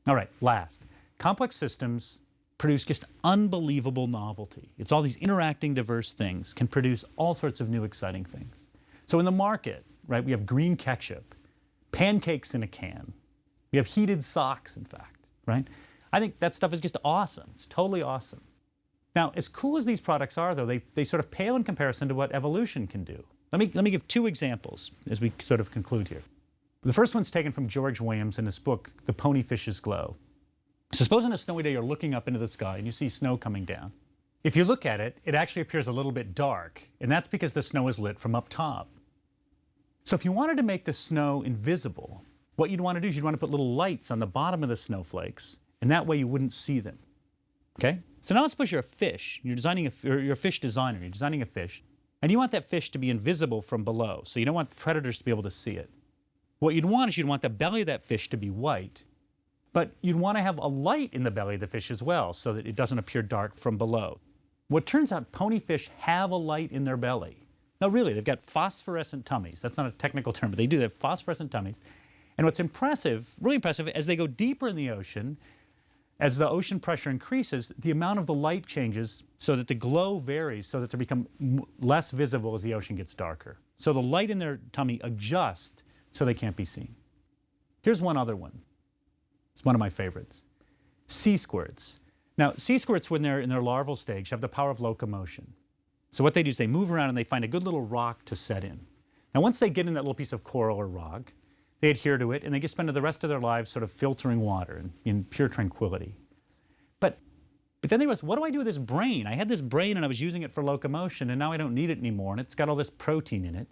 All right, last. Complex systems produce just unbelievable novelty. It's all these interacting, diverse things can produce all sorts of new, exciting things. So in the market, right, we have green ketchup, pancakes in a can. We have heated socks, in fact, right? I think that stuff is just awesome. It's totally awesome. Now, as cool as these products are, though, they sort of pale in comparison to what evolution can do. Let me give two examples as we sort of conclude here. The first one's taken from George Williams in his book, The Ponyfish's Glow. So suppose on a snowy day you're looking up into the sky and you see snow coming down. If you look at it, it actually appears a little bit dark, and that's because the snow is lit from up top. So if you wanted to make the snow invisible, what you'd want to do is you'd want to put little lights on the bottom of the snowflakes, and that way you wouldn't see them. Okay? So now let's suppose you're a fish. You're a fish designer. You're designing a fish, and you want that fish to be invisible from below. So you don't want predators to be able to see it. What you'd want is you'd want the belly of that fish to be white, but you'd want to have a light in the belly of the fish as well so that it doesn't appear dark from below. Well, it turns out ponyfish have a light in their belly. No, really, they've got phosphorescent tummies. That's not a technical term, but they do. They have phosphorescent tummies. And what's impressive, really impressive, as they go deeper in the ocean, as the ocean pressure increases, the amount of the light changes so that the glow varies so that they become less visible as the ocean gets darker. So the light in their tummy adjusts so they can't be seen. Here's one other one. It's one of my favorites. Sea squirts. Now, sea squirts, when they're in their larval stage, have the power of locomotion. So what they do is they move around and they find a good little rock to set in. Now, once they get in that little piece of coral or rock, they adhere to it, and they just spend the rest of their lives sort of filtering water in pure tranquility. But then they realized, what do I do with this brain? I had this brain and I was using it for locomotion, and now I don't need it anymore, and it's got all this protein in it.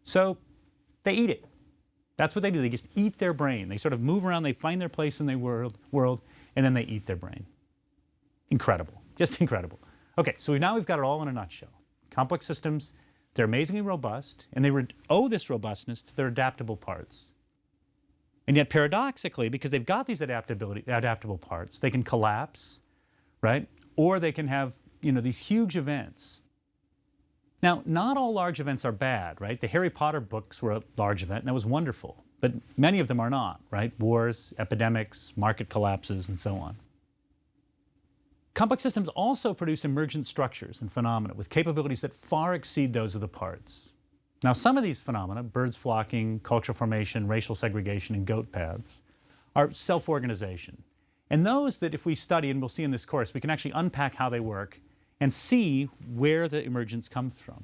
So they eat it. That's what they do. They just eat their brain. They sort of move around, they find their place in the world, and then they eat their brain. Incredible. Just incredible. Okay, so now we've got it all in a nutshell. Complex systems, they're amazingly robust, and they owe this robustness to their adaptable parts. And yet, paradoxically, because they've got these adaptable parts, they can collapse, right? Or they can have, these huge events. Now, not all large events are bad, right? The Harry Potter books were a large event, and that was wonderful. But many of them are not, right? Wars, epidemics, market collapses, and so on. Complex systems also produce emergent structures and phenomena with capabilities that far exceed those of the parts. Now, some of these phenomena, birds flocking, cultural formation, racial segregation, and goat paths, are self-organization. And those that if we study, and we'll see in this course, we can actually unpack how they work and see where the emergence comes from.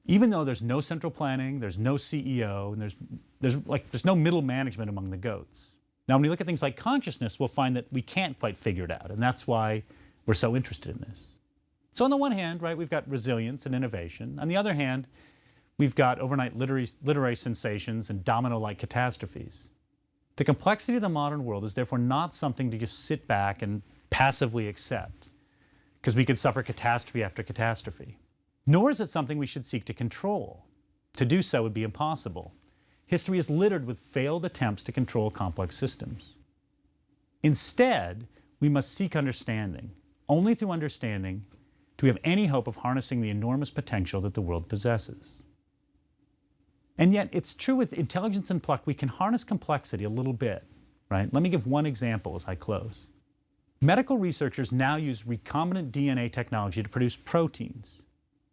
Even though there's no central planning, there's no CEO, and there's no middle management among the goats. Now, when we look at things like consciousness, we'll find that we can't quite figure it out, and that's why we're so interested in this. So on the one hand, right, we've got resilience and innovation. On the other hand, we've got overnight literary sensations and domino-like catastrophes. The complexity of the modern world is therefore not something to just sit back and passively accept, because we could suffer catastrophe after catastrophe. Nor is it something we should seek to control. To do so would be impossible. History is littered with failed attempts to control complex systems. Instead, we must seek understanding. Only through understanding do we have any hope of harnessing the enormous potential that the world possesses. And yet, it's true with intelligence and pluck, we can harness complexity a little bit, right? Let me give one example as I close. Medical researchers now use recombinant DNA technology to produce proteins.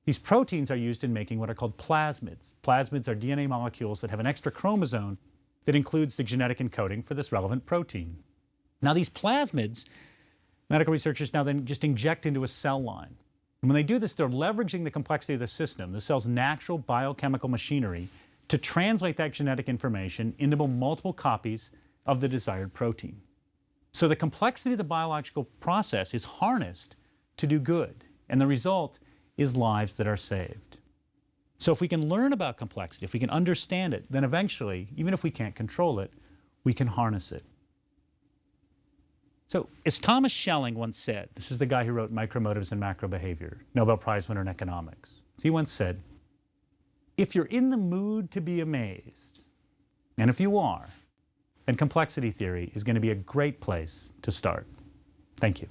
These proteins are used in making what are called plasmids. Plasmids are DNA molecules that have an extra chromosome that includes the genetic encoding for this relevant protein. Now, these plasmids, medical researchers now then just inject into a cell line. And when they do this, they're leveraging the complexity of the system, the cell's natural biochemical machinery, to translate that genetic information into multiple copies of the desired protein. So the complexity of the biological process is harnessed to do good, and the result is lives that are saved. So if we can learn about complexity, if we can understand it, then eventually, even if we can't control it, we can harness it. So as Thomas Schelling once said, this is the guy who wrote Micromotives and Macro Behavior, Nobel Prize winner in economics. He once said, if you're in the mood to be amazed, and if you are, then complexity theory is going to be a great place to start. Thank you.